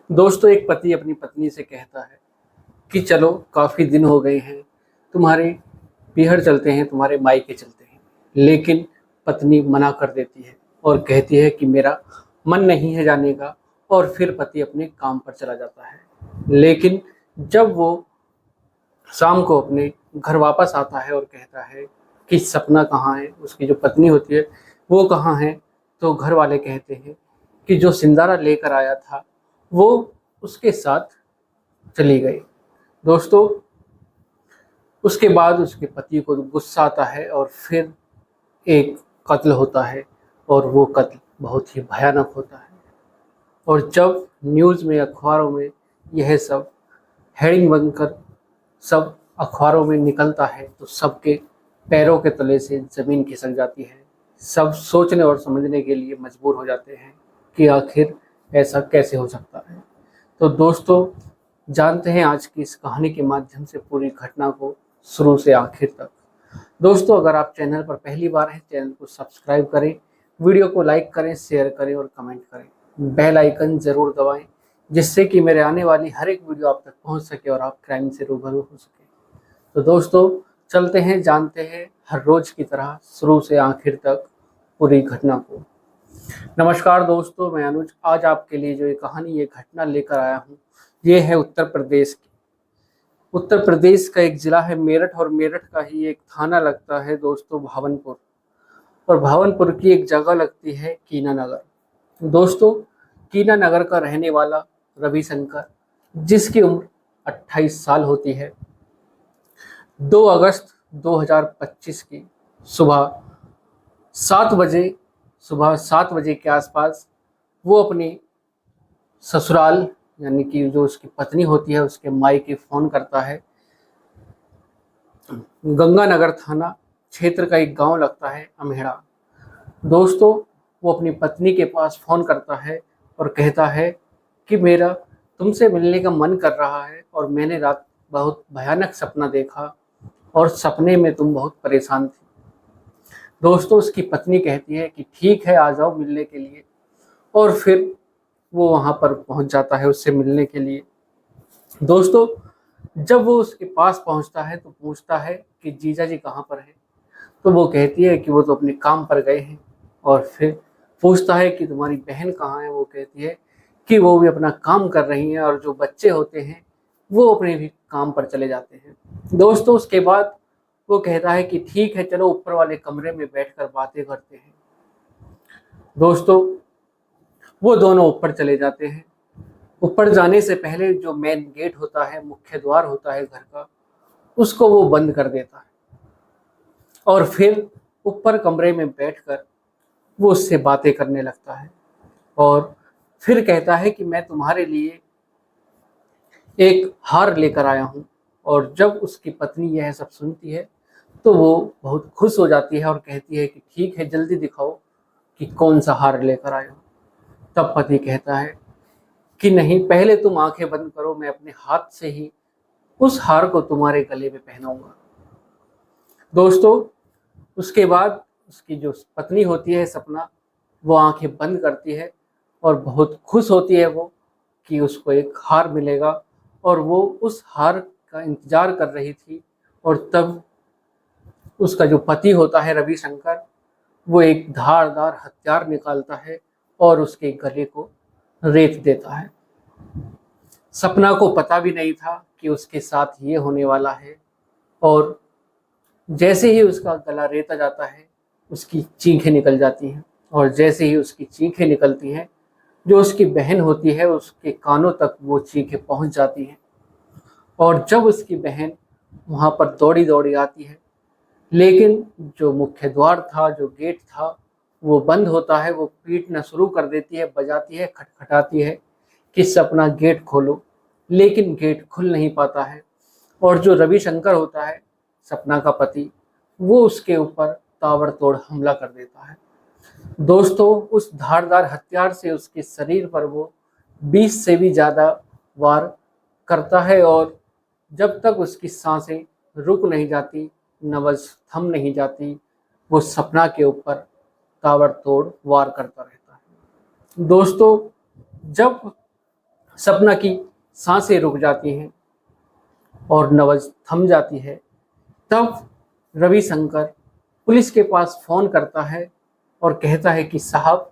दोस्तों, एक पति अपनी पत्नी से कहता है कि चलो काफ़ी दिन हो गए हैं, तुम्हारे पीहर चलते हैं, तुम्हारे मायके चलते हैं। लेकिन पत्नी मना कर देती है और कहती है कि मेरा मन नहीं है जाने का, और फिर पति अपने काम पर चला जाता है। लेकिन जब वो शाम को अपने घर वापस आता है और कहता है कि सपना कहाँ है, उसकी जो पत्नी होती है वो कहाँ है, तो घर वाले कहते हैं कि जो सिंदारा लेकर आया था वो उसके साथ चली गई। दोस्तों, उसके बाद उसके पति को गुस्सा आता है और फिर एक कत्ल होता है, और वो कत्ल बहुत ही भयानक होता है। और जब न्यूज़ में, अखबारों में यह सब हेडिंग बनकर सब अखबारों में निकलता है तो सबके पैरों के तले से ज़मीन खिसक जाती है। सब सोचने और समझने के लिए मजबूर हो जाते हैं कि आखिर ऐसा कैसे हो सकता है। तो दोस्तों, जानते हैं आज की इस कहानी के माध्यम से पूरी घटना को शुरू से आखिर तक। दोस्तों, अगर आप चैनल पर पहली बार हैं, चैनल को सब्सक्राइब करें, वीडियो को लाइक करें, शेयर करें और कमेंट करें। बेल आइकन ज़रूर दबाएं, जिससे कि मेरे आने वाली हर एक वीडियो आप तक पहुंच सके और आप क्राइम से रूबरू हो सके। तो दोस्तों, चलते हैं, जानते हैं हर रोज़ की तरह शुरू से आखिर तक पूरी घटना को। नमस्कार दोस्तों, मैं अनुज आज आपके लिए जो ये कहानी, ये घटना लेकर आया हूँ, ये है उत्तर प्रदेश की। उत्तर प्रदेश का एक ज़िला है मेरठ, और मेरठ का ही एक थाना लगता है दोस्तों भावनपुर, और भावनपुर की एक जगह लगती है कीना नगर। दोस्तों, कीना नगर का रहने वाला रविशंकर, जिसकी उम्र 28 साल होती है, 2 अगस्त 2025 की सुबह 7 बजे सुबह 7 बजे के आसपास वो अपने ससुराल, यानी कि जो उसकी पत्नी होती है, उसके मायके फ़ोन करता है। गंगानगर थाना क्षेत्र का एक गांव लगता है अमेड़ा। दोस्तों, वो अपनी पत्नी के पास फ़ोन करता है और कहता है कि मेरा तुमसे मिलने का मन कर रहा है, और मैंने रात बहुत भयानक सपना देखा, और सपने में तुम बहुत परेशान थी। दोस्तों, उसकी पत्नी कहती है कि ठीक है, आ जाओ मिलने के लिए, और फिर वो वहाँ पर पहुँच जाता है उससे मिलने के लिए। दोस्तों, जब वो उसके पास पहुँचता है तो पूछता है कि जीजा जी कहाँ पर हैं, तो वो कहती है कि वो तो अपने काम पर गए हैं। और फिर पूछता है कि तुम्हारी बहन कहाँ है, वो कहती है कि वो भी अपना काम कर रही हैं, और जो बच्चे होते हैं वो अपने भी काम पर चले जाते हैं। दोस्तों, उसके बाद वो कहता है कि ठीक है, चलो ऊपर वाले कमरे में बैठकर बातें करते हैं। दोस्तों, वो दोनों ऊपर चले जाते हैं। ऊपर जाने से पहले जो मेन गेट होता है, मुख्य द्वार होता है घर का, उसको वो बंद कर देता है, और फिर ऊपर कमरे में बैठकर वो उससे बातें करने लगता है, और फिर कहता है कि मैं तुम्हारे लिए एक हार लेकर आया हूँ। और जब उसकी पत्नी यह सब सुनती है तो वो बहुत खुश हो जाती है और कहती है कि ठीक है, जल्दी दिखाओ कि कौन सा हार लेकर आए हो। तब पति कहता है कि नहीं, पहले तुम आंखें बंद करो, मैं अपने हाथ से ही उस हार को तुम्हारे गले में पहनाऊंगा। दोस्तों, उसके बाद उसकी जो पत्नी होती है सपना, वो आंखें बंद करती है और बहुत खुश होती है वो कि उसको एक हार मिलेगा, और वो उस हार का इंतज़ार कर रही थी। और तब उसका जो पति होता है रविशंकर, वो एक धारदार हथियार निकालता है और उसके गले को रेत देता है। सपना को पता भी नहीं था कि उसके साथ ये होने वाला है, और जैसे ही उसका गला रेता जाता है उसकी चीखें निकल जाती हैं, और जैसे ही उसकी चीखें निकलती हैं, जो उसकी बहन होती है उसके कानों तक वो चीखें पहुंच जाती हैं। और जब उसकी बहन वहाँ पर दौड़ी दौड़ी आती है, लेकिन जो मुख्य द्वार था, जो गेट था, वो बंद होता है। वो पीटना शुरू कर देती है, बजाती है, खटखटाती है कि सपना गेट खोलो, लेकिन गेट खुल नहीं पाता है। और जो रविशंकर होता है, सपना का पति, वो उसके ऊपर ताबड़तोड़ हमला कर देता है। दोस्तों, उस धारदार हथियार से उसके शरीर पर वो 20 से भी ज़्यादा वार करता है, और जब तक उसकी सांसें रुक नहीं जाती, नब्ज़ थम नहीं जाती, वो सपना के ऊपर ताबड़तोड़ वार करता रहता है। दोस्तों, जब सपना की सांसें रुक जाती हैं और नब्ज थम जाती है। तब रविशंकर पुलिस के पास फोन करता है और कहता है कि साहब,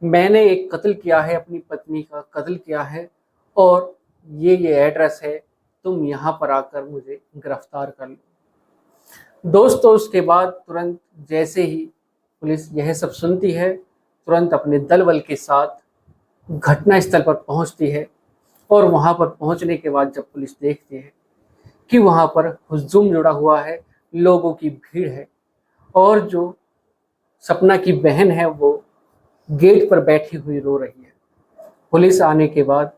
मैंने एक कत्ल किया है, अपनी पत्नी का कत्ल किया है और ये एड्रेस है, तुम यहाँ पर आकर मुझे गिरफ्तार कर लो। दोस्तों उसके बाद तुरंत जैसे ही पुलिस यह सब सुनती है, तुरंत अपने दल बल के साथ घटना स्थल पर पहुंचती है। और वहां पर पहुंचने के बाद जब पुलिस देखती है कि वहां पर हुजूम जुड़ा हुआ है, लोगों की भीड़ है और जो सपना की बहन है वो गेट पर बैठी हुई रो रही है। पुलिस आने के बाद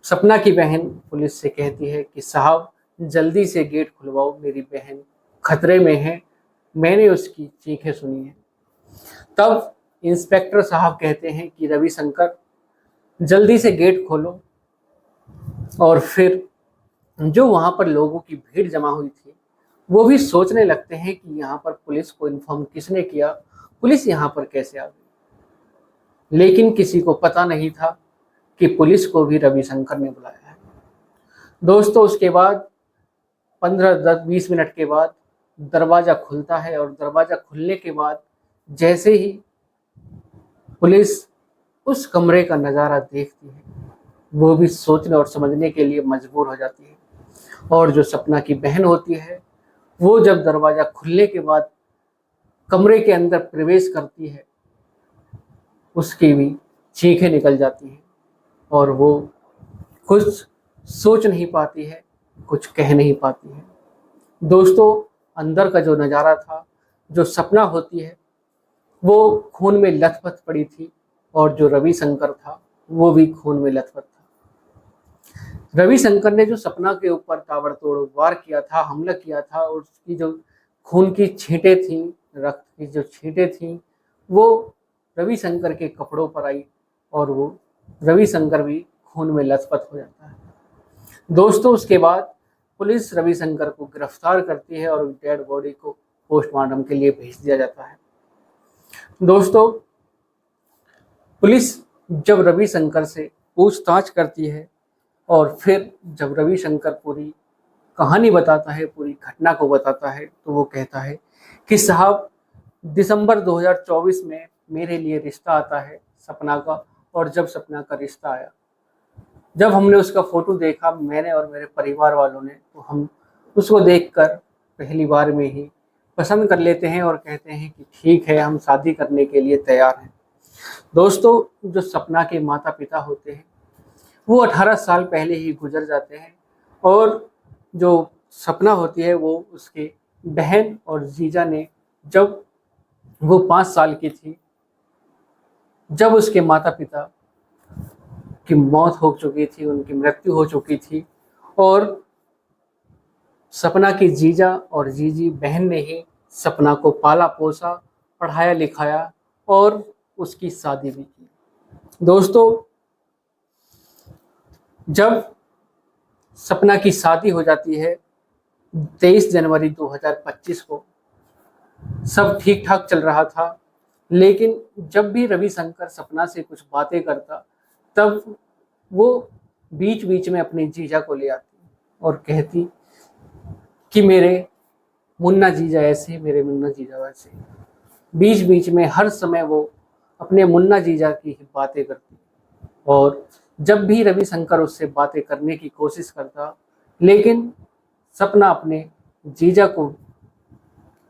सपना की बहन पुलिस से कहती है कि साहब, जल्दी से गेट खुलवाओ, मेरी बहन खतरे में है, मैंने उसकी चीखें सुनी है। तब इंस्पेक्टर साहब कहते हैं कि रविशंकर, जल्दी से गेट खोलो। और फिर जो वहां पर लोगों की भीड़ जमा हुई थी वो भी सोचने लगते हैं कि यहाँ पर पुलिस को इन्फॉर्म किसने किया, पुलिस यहाँ पर कैसे आ गई। लेकिन किसी को पता नहीं था कि पुलिस को भी रविशंकर ने बुलाया है। दोस्तों उसके बाद 15-20 मिनट के बाद दरवाज़ा खुलता है और दरवाज़ा खुलने के बाद जैसे ही पुलिस उस कमरे का नज़ारा देखती है, वो भी सोचने और समझने के लिए मजबूर हो जाती है। और जो सपना की बहन होती है वो जब दरवाज़ा खुलने के बाद कमरे के अंदर प्रवेश करती है, उसकी भी चीखें निकल जाती हैं और वो कुछ सोच नहीं पाती है, कुछ कह नहीं पाती है। दोस्तों अंदर का जो नज़ारा था, जो सपना होती है वो खून में लथपथ पड़ी थी और जो रविशंकर था वो भी खून में लथपथ था। रविशंकर ने जो सपना के ऊपर ताबड़तोड़ वार किया था, हमला किया था, और उसकी जो खून की छींटें थी, रक्त की जो छींटें थी, वो रविशंकर के कपड़ों पर आई और वो रविशंकर भी खून में लथपथ हो जाता है। दोस्तों उसके बाद पुलिस रविशंकर को गिरफ्तार करती है और डेड बॉडी को पोस्टमार्टम के लिए भेज दिया जाता है। दोस्तों पुलिस जब रविशंकर से पूछताछ करती है और फिर जब रविशंकर पूरी कहानी बताता है, पूरी घटना को बताता है, तो वो कहता है कि साहब, दिसंबर 2024 में मेरे लिए रिश्ता आता है सपना का। और जब सपना का रिश्ता आया, जब हमने उसका फ़ोटो देखा, मैंने और मेरे परिवार वालों ने, तो हम उसको देखकर पहली बार में ही पसंद कर लेते हैं और कहते हैं कि ठीक है, हम शादी करने के लिए तैयार हैं। दोस्तों जो सपना के माता पिता होते हैं वो 18 साल पहले ही गुजर जाते हैं और जो सपना होती है वो उसके बहन और जीजा ने, जब वो 5 साल की थी, जब उसके माता पिता की मौत हो चुकी थी, उनकी मृत्यु हो चुकी थी, और सपना की जीजा और जीजी बहन ने ही सपना को पाला पोसा, पढ़ाया लिखाया और उसकी शादी भी की। दोस्तों जब सपना की शादी हो जाती है 23 जनवरी 2025 को, सब ठीक ठाक चल रहा था। लेकिन जब भी रविशंकर सपना से कुछ बातें करता, तब वो बीच बीच में अपने जीजा को ले आती और कहती कि मेरे मुन्ना जीजा ऐसे, मेरे मुन्ना जीजा वैसे। बीच बीच में हर समय वो अपने मुन्ना जीजा की ही बातें करती और जब भी रविशंकर उससे बातें करने की कोशिश करता, लेकिन सपना अपने जीजा को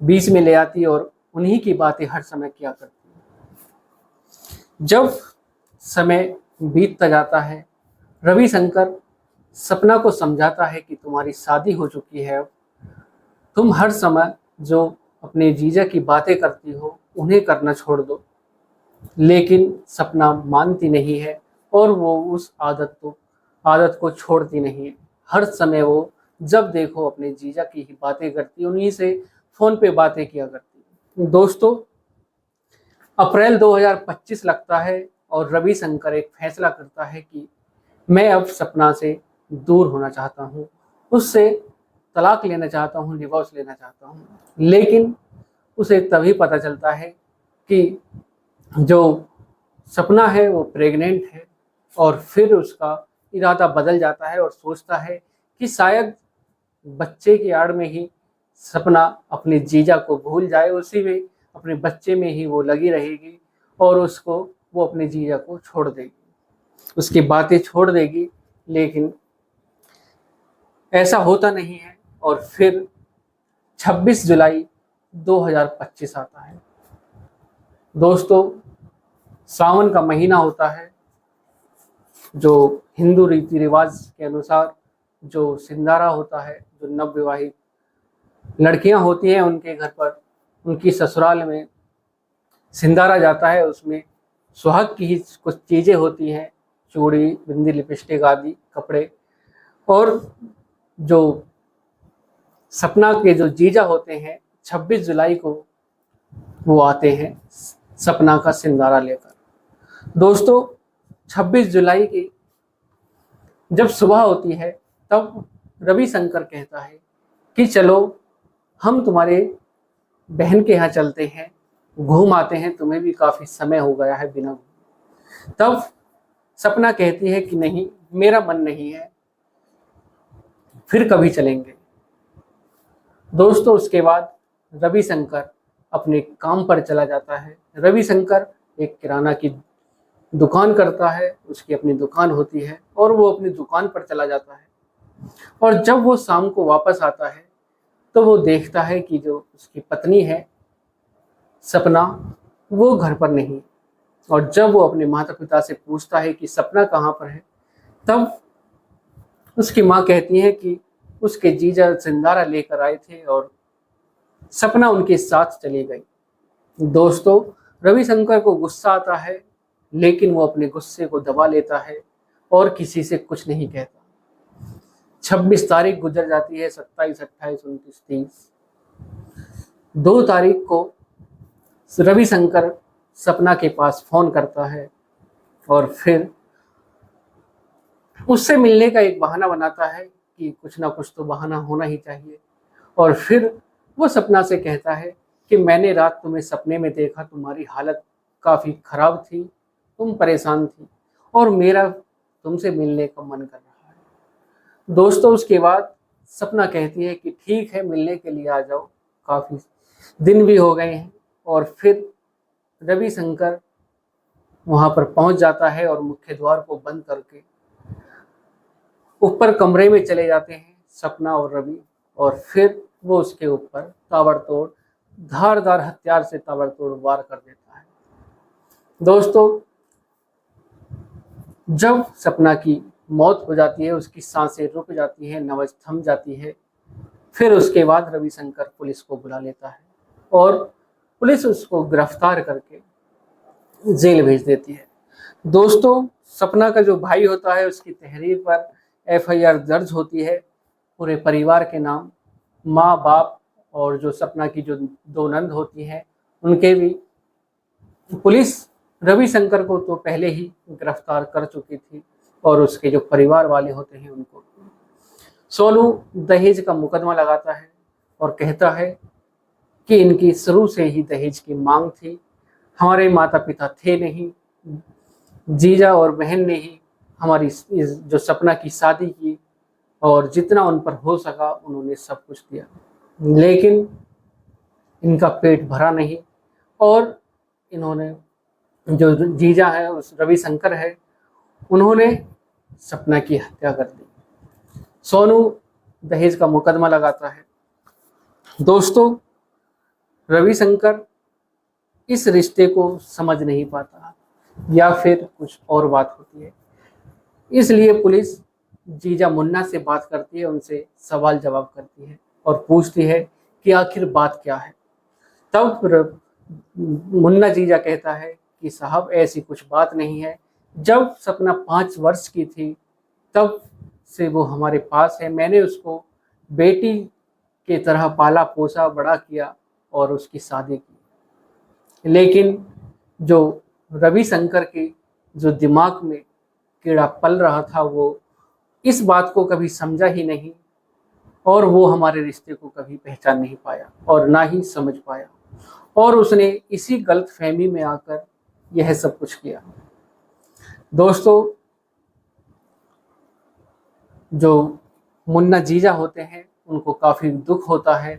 बीच में ले आती और उन्हीं की बातें हर समय किया करती। जब समय बीतता जाता है, रविशंकर सपना को समझाता है कि तुम्हारी शादी हो चुकी है, अब तुम हर समय जो अपने जीजा की बातें करती हो उन्हें करना छोड़ दो। लेकिन सपना मानती नहीं है और वो उस आदत को छोड़ती नहीं है। हर समय वो जब देखो अपने जीजा की ही बातें करती, उन्हीं से फ़ोन पे बातें किया करती। दोस्तों अप्रैल 2025 लगता है और रविशंकर एक फैसला करता है कि मैं अब सपना से दूर होना चाहता हूँ, उससे तलाक लेना चाहता हूँ, डिवोर्स लेना चाहता हूँ। लेकिन उसे तभी पता चलता है कि जो सपना है वो प्रेग्नेंट है और फिर उसका इरादा बदल जाता है और सोचता है कि शायद बच्चे की आड़ में ही सपना अपने जीजा को भूल जाए, उसी में अपने बच्चे में ही वो लगी रहेगी और उसको वो अपने जीजा को छोड़ देगी, उसकी बातें छोड़ देगी। लेकिन ऐसा होता नहीं है और फिर 26 जुलाई 2025 आता है। दोस्तों, सावन का महीना होता है, जो हिंदू रीति रिवाज के अनुसार जो सिंदारा होता है, जो नवविवाहित लड़कियां होती हैं उनके घर पर, उनकी ससुराल में सिंदारा जाता है। उसमें सुहाग की ही कुछ चीज़ें होती हैं, चूड़ी, बिंदी, लिपस्टिक आदि कपड़े। और जो सपना के जो जीजा होते हैं 26 जुलाई को वो आते हैं सपना का सिंदारा लेकर। दोस्तों, 26 जुलाई की जब सुबह होती है तब रविशंकर कहता है कि चलो हम तुम्हारे बहन के यहाँ चलते हैं, घूम आते हैं, तुम्हें भी काफ़ी समय हो गया है बिना घूमे। तब सपना कहती है कि नहीं, मेरा मन नहीं है, फिर कभी चलेंगे। दोस्तों, उसके बाद रविशंकर अपने काम पर चला जाता है। रविशंकर एक किराना की दुकान करता है, उसकी अपनी दुकान होती है और वो अपनी दुकान पर चला जाता है। और जब वो शाम को वापस आता है तो वो देखता है कि जो उसकी पत्नी है सपना, वो घर पर नहीं। और जब वो अपने माता पिता से पूछता है कि सपना कहाँ पर है, तब उसकी माँ कहती है कि उसके जीजा सिंदारा लेकर आए थे और सपना उनके साथ चली गई। दोस्तों, रविशंकर को गुस्सा आता है, लेकिन वो अपने गुस्से को दबा लेता है और किसी से कुछ नहीं कहता। 26 तारीख गुजर जाती है, 27, 28, 29, 30। 2 तारीख को रविशंकर सपना के पास फोन करता है और फिर उससे मिलने का एक बहाना बनाता है कि कुछ ना कुछ तो बहाना होना ही चाहिए। और फिर वो सपना से कहता है कि मैंने रात तुम्हें सपने में देखा, तुम्हारी हालत काफ़ी ख़राब थी, तुम परेशान थी और मेरा तुमसे मिलने का मन कर रहा है। दोस्तों, उसके बाद सपना कहती है कि ठीक है, मिलने के लिए आ जाओ, काफ़ी दिन भी हो गए हैं। और फिर रविशंकर वहाँ पर पहुँच जाता है और मुख्य द्वार को बंद करके ऊपर कमरे में चले जाते हैं सपना और रवि। और फिर वो उसके ऊपर ताबड़तोड़ धारदार हथियार से ताबड़तोड़ वार कर देता है। दोस्तों, जब सपना की मौत हो जाती है, उसकी सांसें रुक जाती हैं, नब्ज थम जाती है, फिर उसके बाद रविशंकर पुलिस को बुला लेता है और पुलिस उसको गिरफ्तार करके जेल भेज देती है। दोस्तों, सपना का जो भाई होता है उसकी तहरीर पर FIR दर्ज होती है पूरे परिवार के नाम, माँ, बाप और जो सपना की जो 2 नंद होती हैं उनके भी। पुलिस रविशंकर को तो पहले ही गिरफ्तार कर चुकी थी और उसके जो परिवार वाले होते हैं उनको। सोनू दहेज का मुकदमा लगाता है और कहता है कि इनकी शुरू से ही दहेज की मांग थी, हमारे माता पिता थे नहीं, जीजा और बहन ने ही हमारी जो सपना की शादी की और जितना उन पर हो सका उन्होंने सब कुछ दिया, लेकिन इनका पेट भरा नहीं और इन्होंने जो जीजा है उस रविशंकर है, उन्होंने सपना की हत्या कर दी। सोनू दहेज का मुकदमा लगाता है। दोस्तों, रविशंकर इस रिश्ते को समझ नहीं पाता या फिर कुछ और बात होती है, इसलिए पुलिस जीजा मुन्ना से बात करती है, उनसे सवाल जवाब करती है और पूछती है कि आखिर बात क्या है। तब मुन्ना जीजा कहता है कि साहब, ऐसी कुछ बात नहीं है, जब सपना 5 वर्ष की थी तब से वो हमारे पास है, मैंने उसको बेटी की तरह पाला पोसा बड़ा किया और उसकी शादी की। लेकिन जो रविशंकर के जो दिमाग में कीड़ा पल रहा था वो इस बात को कभी समझा ही नहीं और वो हमारे रिश्ते को कभी पहचान नहीं पाया और ना ही समझ पाया और उसने इसी गलतफहमी में आकर यह सब कुछ किया। दोस्तों, जो मुन्ना जीजा होते हैं उनको काफ़ी दुख होता है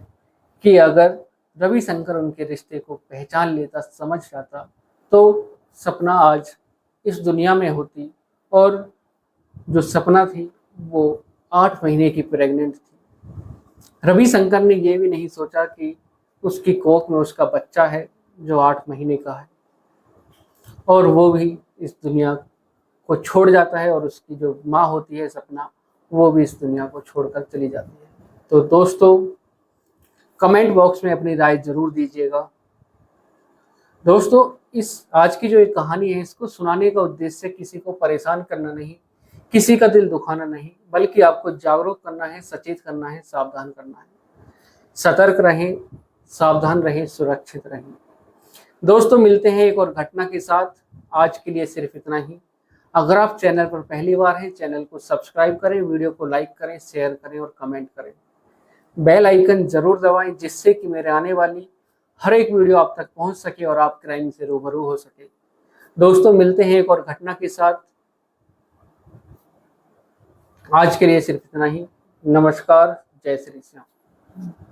कि अगर रविशंकर उनके रिश्ते को पहचान लेता, समझ जाता, तो सपना आज इस दुनिया में होती। और जो सपना थी वो 8 महीने की प्रेग्नेंट थी। रविशंकर ने ये भी नहीं सोचा कि उसकी कोख में उसका बच्चा है जो 8 महीने का है, और वो भी इस दुनिया को छोड़ जाता है, और उसकी जो माँ होती है सपना, वो भी इस दुनिया को छोड़कर चली जाती है। तो दोस्तों, कमेंट बॉक्स में अपनी राय जरूर दीजिएगा। दोस्तों, इस आज की जो एक कहानी है, इसको सुनाने का उद्देश्य किसी को परेशान करना नहीं, किसी का दिल दुखाना नहीं, बल्कि आपको जागरूक करना है, सचेत करना है, सावधान करना है। सतर्क रहें, सावधान रहें, सुरक्षित रहें। दोस्तों, मिलते हैं एक और घटना के साथ। आज के लिए सिर्फ इतना ही। अगर आप चैनल पर पहली बार हैं, चैनल को सब्सक्राइब करें, वीडियो को लाइक करें, शेयर करें और कमेंट करें। बेल आइकन जरूर दबाएं, जिससे कि मेरे आने वाली हर एक वीडियो आप तक पहुंच सके और आप क्राइम से रूबरू हो सके। दोस्तों, मिलते हैं एक और घटना के साथ। आज के लिए सिर्फ इतना ही। नमस्कार, जय श्री श्याम।